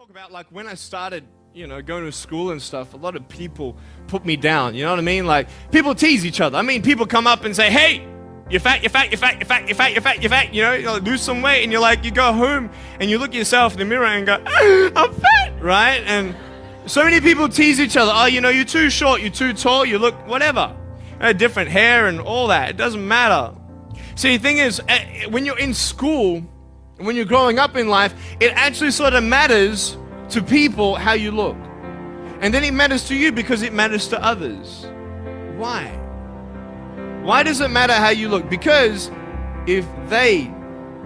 talk about, like, when I started, going to school and stuff, a lot of people put me down, you know what I mean? Like, people tease each other. I mean, people come up and say, hey, you're fat, you're fat, you're fat, you're fat, you're fat, you're fat, you're fat, you lose some weight, and you go home and you look at yourself in the mirror and go, I'm fat, right? And so many people tease each other. Oh, you're too short, you're too tall, you look whatever. Different hair and all that. It doesn't matter. See, the thing is, when you're in school, when you're growing up in life, it actually sort of matters to people how you look. And then it matters to you because it matters to others. Why? Why does it matter how you look? Because if they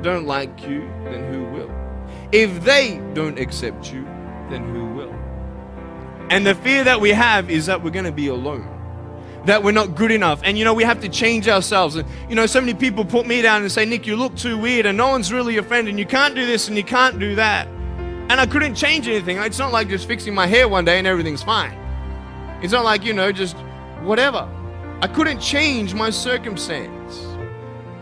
don't like you, then who will? If they don't accept you, then who will? And the fear that we have is that we're going to be alone, that we're not good enough, and we have to change ourselves. And so many people put me down and say, Nick, you look too weird, and no one's really your friend, and you can't do this and you can't do that. And I couldn't change anything. It's not like just fixing my hair one day and everything's fine. It's not like, just whatever. I couldn't change my circumstance.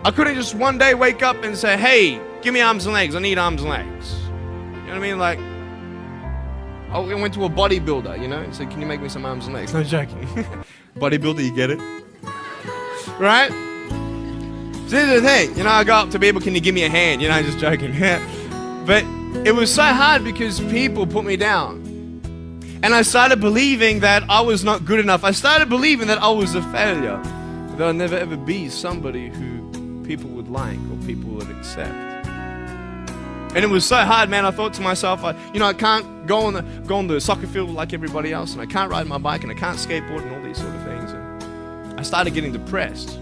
I couldn't just one day wake up and say, hey, give me arms and legs. I need arms and legs. You know what I mean? Like, I went to a bodybuilder, and said, can you make me some arms and legs? No joking. Bodybuilder, you get it? Right? So here's the thing. I go up to people, can you give me a hand? Just joking. But it was so hard because people put me down. And I started believing that I was not good enough. I started believing that I was a failure. That I'd never ever be somebody who people would like or people would accept. And it was so hard, man. I thought to myself, I can't go on the soccer field like everybody else, and I can't ride my bike, and I can't skateboard, and all these sort of things. And I started getting depressed.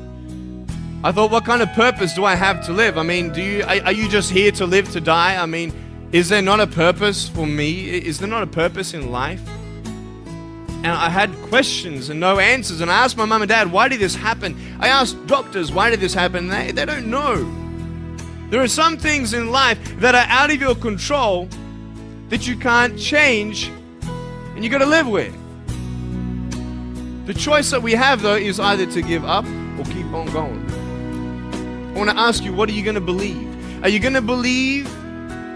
I thought, what kind of purpose do I have to live? I mean, are you just here to live to die? I mean, is there not a purpose for me? Is there not a purpose in life? And I had questions and no answers. And I asked my mum and dad, why did this happen? I asked doctors, why did this happen? They don't know. There are some things in life that are out of your control that you can't change and you got to live with. The choice that we have, though, is either to give up or keep on going. I want to ask you, what are you going to believe? Are you going to believe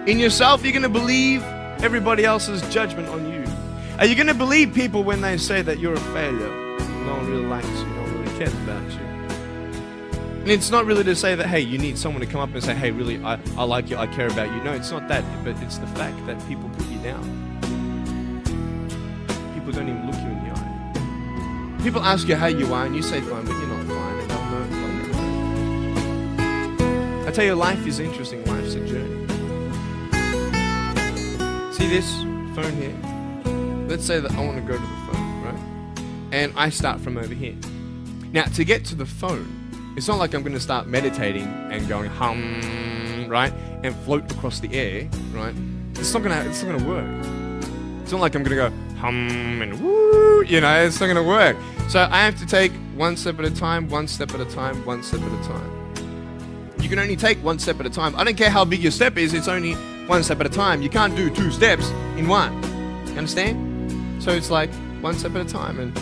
in yourself? Are you going to believe everybody else's judgment on you? Are you going to believe people when they say that you're a failure? No one really likes you, no one really cares about you. And it's not really to say that, hey, you need someone to come up and say, hey, really, I like you, I care about you. No, it's not that, but it's the fact that people put you down. People don't even look you in the eye. People ask you how you are, and you say fine, but you're not fine, and they'll know. I tell you, life is interesting, life's a journey. See this phone here? Let's say that I want to go to the phone, right? And I start from over here. Now, to get to the phone, it's not like I'm going to start meditating and going hum, right? And float across the air, right? It's not going to work. It's not like I'm going to go hum and woo, it's not going to work. So I have to take one step at a time, one step at a time, one step at a time. You can only take one step at a time. I don't care how big your step is, it's only one step at a time. You can't do two steps in one. You understand? So it's like one step at a time, and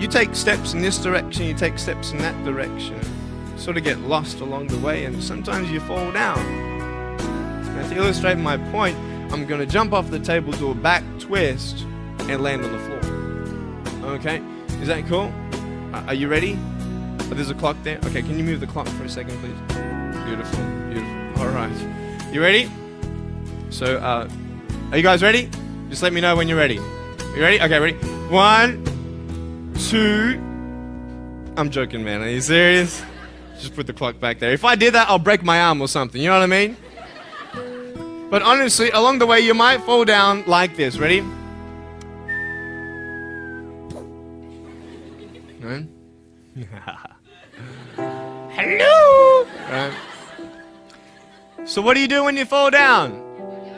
you take steps in this direction, you take steps in that direction. You sort of get lost along the way, and sometimes you fall down. Now, to illustrate my point, I'm going to jump off the table, do a back twist, and land on the floor. Okay? Is that cool? Are you ready? Oh, there's a clock there. Okay, can you move the clock for a second, please? Beautiful, beautiful. All right. You ready? So, are you guys ready? Just let me know when you're ready. You ready? Okay, ready? 1, 2. I'm joking, man. Are you serious? Just put the clock back there. If I did that, I'll break my arm or something. You know what I mean? But honestly, along the way, you might fall down like this. Ready? Right? Hello! Right. So what do you do when you fall down?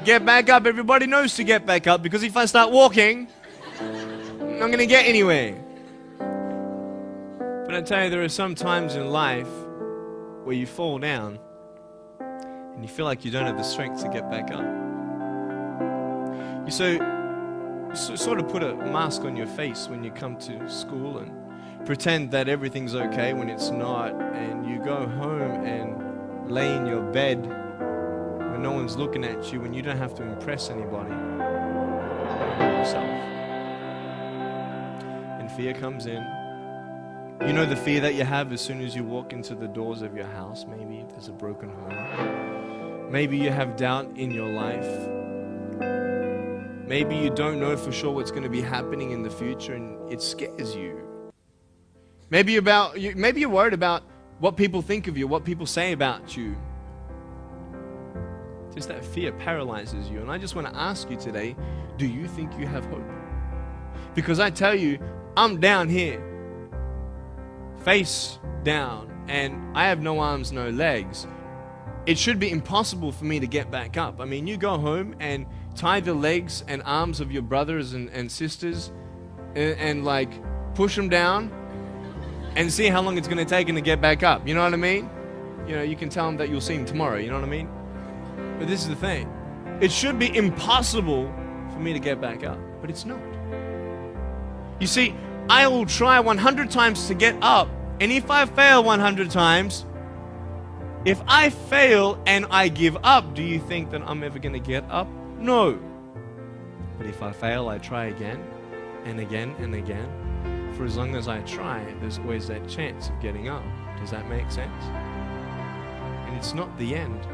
Get back up. Everybody knows to get back up, because if I start walking, I'm not going to get anywhere. But I tell you, there are some times in life where you fall down and you feel like you don't have the strength to get back up. You sort of put a mask on your face when you come to school and pretend that everything's okay when it's not, and you go home and lay in your bed when no one's looking at you, when you don't have to impress anybody, yourself. And fear comes in. You know the fear that you have as soon as you walk into the doors of your house. Maybe there's a broken home. Maybe you have doubt in your life. Maybe you don't know for sure what's going to be happening in the future and it scares you. Maybe you're worried about what people think of you, what people say about you. Just that fear paralyzes you. And I just want to ask you today, do you think you have hope? Because I tell you, I'm down here, face down, and I have no arms, no legs. It should be impossible for me to get back up. I mean, you go home and tie the legs and arms of your brothers and sisters and like push them down and see how long it's going to take them to get back up. You know what I mean? You know, you can tell them that you'll see them tomorrow. You know what I mean? But this is the thing. It should be impossible for me to get back up, but it's not. You see, I will try 100 times to get up, and if I fail 100 times, if I fail and I give up, do you think that I'm ever going to get up? No. But if I fail, I try again and again and again. For as long as I try, there's always that chance of getting up. Does that make sense? And it's not the end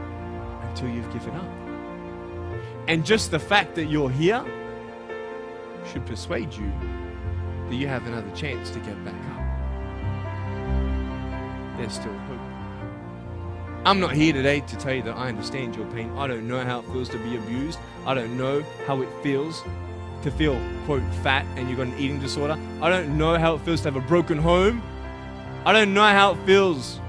until you've given up. And just the fact that you're here should persuade you that you have another chance to get back up. There's still hope. I'm not here today to tell you that I understand your pain. I don't know how it feels to be abused. I don't know how it feels to feel, quote, fat and you've got an eating disorder. I don't know how it feels to have a broken home. I don't know how it feels.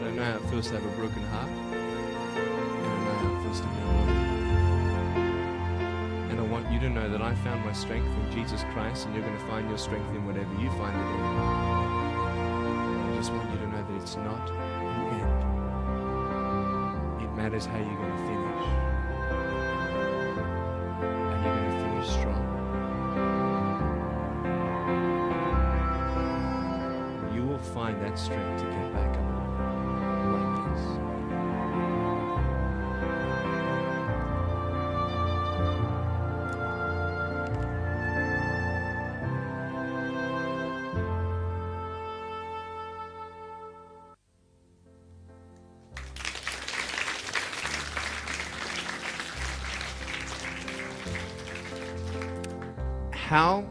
I don't know how it feels to have a broken heart. I don't know how it feels to be alone. And I want you to know that I found my strength in Jesus Christ, and you're going to find your strength in whatever you find it in. I just want you to know that it's not the end. It matters how you're going to finish. Are you going to finish strong? You will find that strength to get back up like this. How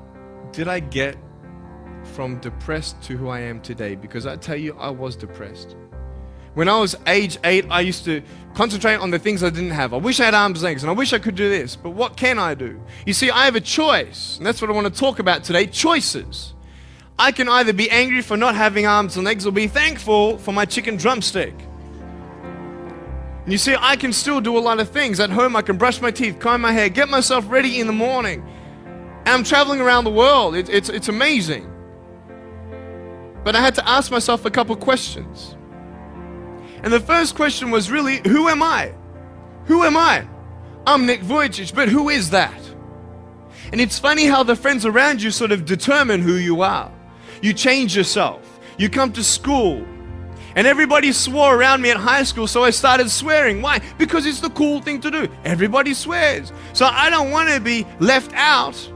did I get from depressed to who I am today? Because I tell you, I was depressed. When I was age 8, I used to concentrate on the things I didn't have. I wish I had arms and legs, and I wish I could do this, but what can I do? You see, I have a choice, and that's what I want to talk about today, choices. I can either be angry for not having arms and legs or be thankful for my chicken drumstick. And you see, I can still do a lot of things. At home, I can brush my teeth, comb my hair, get myself ready in the morning. And I'm traveling around the world. It's amazing. But I had to ask myself a couple questions. And the first question was really, who am I? Who am I? I'm Nick Vujicic, but who is that? And it's funny how the friends around you sort of determine who you are. You change yourself. You come to school. And everybody swore around me at high school, so I started swearing. Why? Because it's the cool thing to do. Everybody swears. So I don't want to be left out.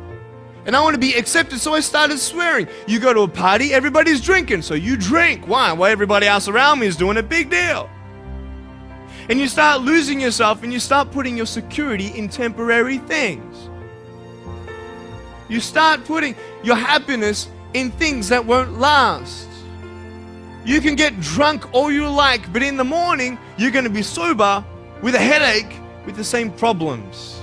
And I want to be accepted, so I started swearing. You go to a party, everybody's drinking, so you drink. Why? Well, everybody else around me is doing a big deal. And you start losing yourself, and you start putting your security in temporary things. You start putting your happiness in things that won't last. You can get drunk all you like, but in the morning, you're going to be sober with a headache with the same problems.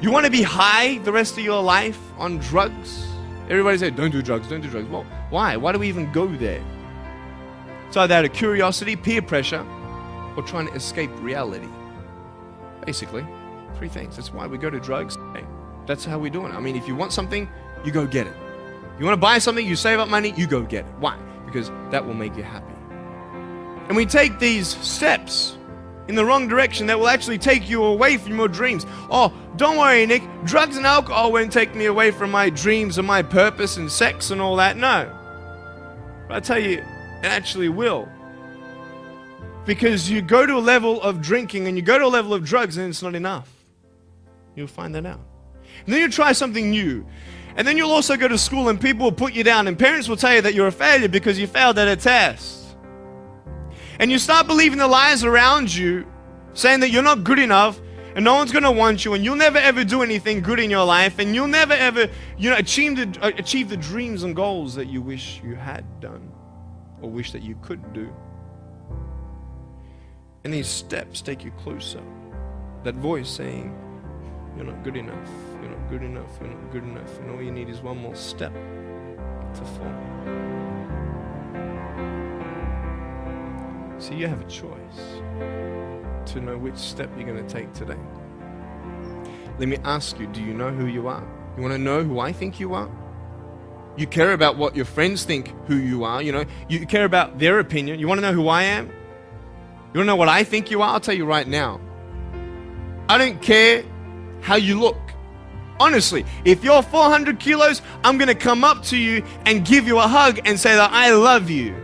You want to be high the rest of your life on drugs? Everybody say, don't do drugs, don't do drugs. Well, why? Why do we even go there? It's either out of curiosity, peer pressure, or trying to escape reality. Basically, three things. That's why we go to drugs. Hey, that's how we do it. I mean, if you want something, you go get it. You want to buy something, you save up money, you go get it. Why? Because that will make you happy. And we take these steps in the wrong direction that will actually take you away from your dreams. Oh, don't worry, Nick. Drugs and alcohol won't take me away from my dreams and my purpose and sex and all that. No. But I tell you, it actually will. Because you go to a level of drinking and you go to a level of drugs and it's not enough. You'll find that out. And then you try something new. And then you'll also go to school and people will put you down and parents will tell you that you're a failure because you failed at a test. And you start believing the lies around you, saying that you're not good enough and no one's going to want you and you'll never ever do anything good in your life and you'll never ever, achieve the dreams and goals that you wish you had done or wish that you could do. And these steps take you closer. That voice saying, you're not good enough, you're not good enough, you're not good enough. And all you need is one more step to fall. So you have a choice to know which step you're going to take today. Let me ask you, do you know who you are? You want to know who I think you are? You care about what your friends think who you are. You care about their opinion. You want to know who I am? You want to know what I think you are? I'll tell you right now. I don't care how you look. Honestly, if you're 400 kilos, I'm going to come up to you and give you a hug and say that I love you.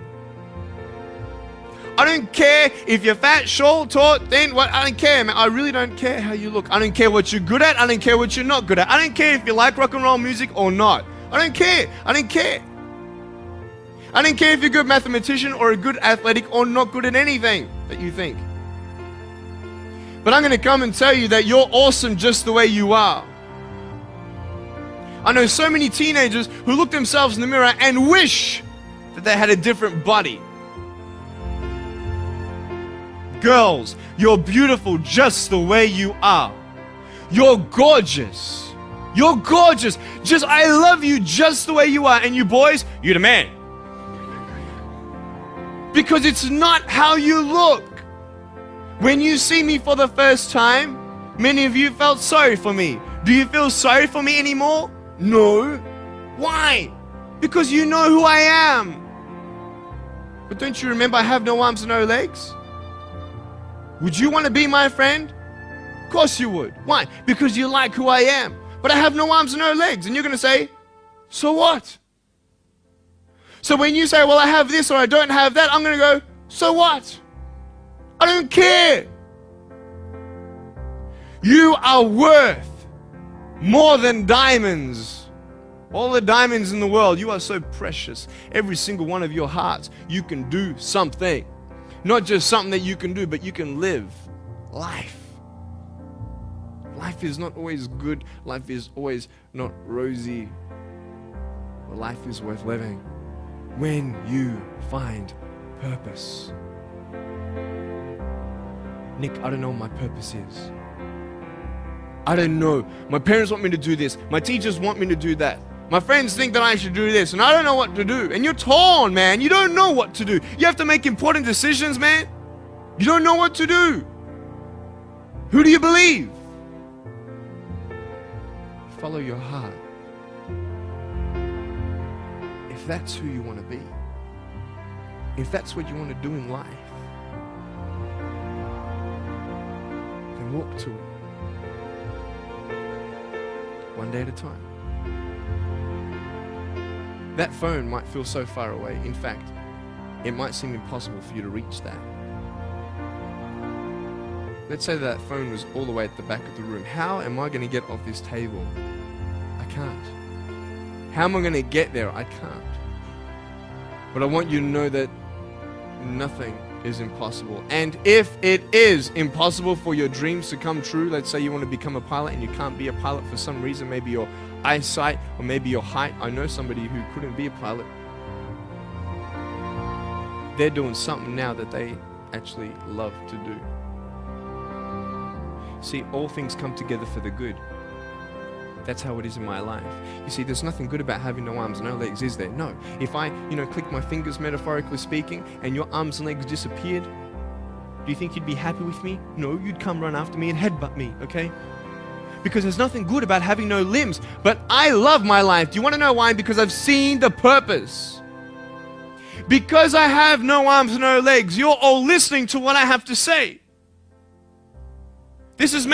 I don't care if you're fat, short, tall, thin, what, I don't care, man. I really don't care how you look. I don't care what you're good at. I don't care what you're not good at. I don't care if you like rock and roll music or not. I don't care. I don't care. I don't care if you're a good mathematician or a good athletic or not good at anything that you think. But I'm going to come and tell you that you're awesome just the way you are. I know so many teenagers who look themselves in the mirror and wish that they had a different body. Girls, you're beautiful just the way you are. You're gorgeous. You're gorgeous. I love you just the way you are. And you boys, you're the man. Because it's not how you look. When you see me for the first time, many of you felt sorry for me. Do you feel sorry for me anymore? No. Why? Because you know who I am. But don't you remember I have no arms and no legs? Would you want to be my friend? Of course you would. Why? Because you like who I am. But I have no arms and no legs. And you're going to say, so what? So when you say, well, I have this or I don't have that, I'm going to go, so what? I don't care. You are worth more than diamonds. All the diamonds in the world, you are so precious. Every single one of your hearts, you can do something. Not just something that you can do, but you can live life. Life is not always good. Life is always not rosy. But life is worth living when you find purpose. Nick, I don't know what my purpose is. I don't know. My parents want me to do this. My teachers want me to do that. My friends think that I should do this, and I don't know what to do. And you're torn, man. You don't know what to do. You have to make important decisions, man. You don't know what to do. Who do you believe? Follow your heart. If that's who you want to be, if that's what you want to do in life, then walk to it. One day at a time. That phone might feel so far away. In fact, it might seem impossible for you to reach that. Let's say that phone was all the way at the back of the room. How am I going to get off this table? I can't. How am I going to get there? I can't. But I want you to know that nothing is impossible. And if it is impossible for your dreams to come true, let's say you want to become a pilot and you can't be a pilot for some reason, maybe your eyesight or maybe your height. I know somebody who couldn't be a pilot. They're doing something now that they actually love to do. See, all things come together for the good. That's how it is in my life. You see, there's nothing good about having no arms and no legs, is there? No. If I, click my fingers, metaphorically speaking, and your arms and legs disappeared, do you think you'd be happy with me? No, you'd come run after me and headbutt me, okay? Because there's nothing good about having no limbs. But I love my life. Do you want to know why? Because I've seen the purpose. Because I have no arms and no legs, you're all listening to what I have to say. This is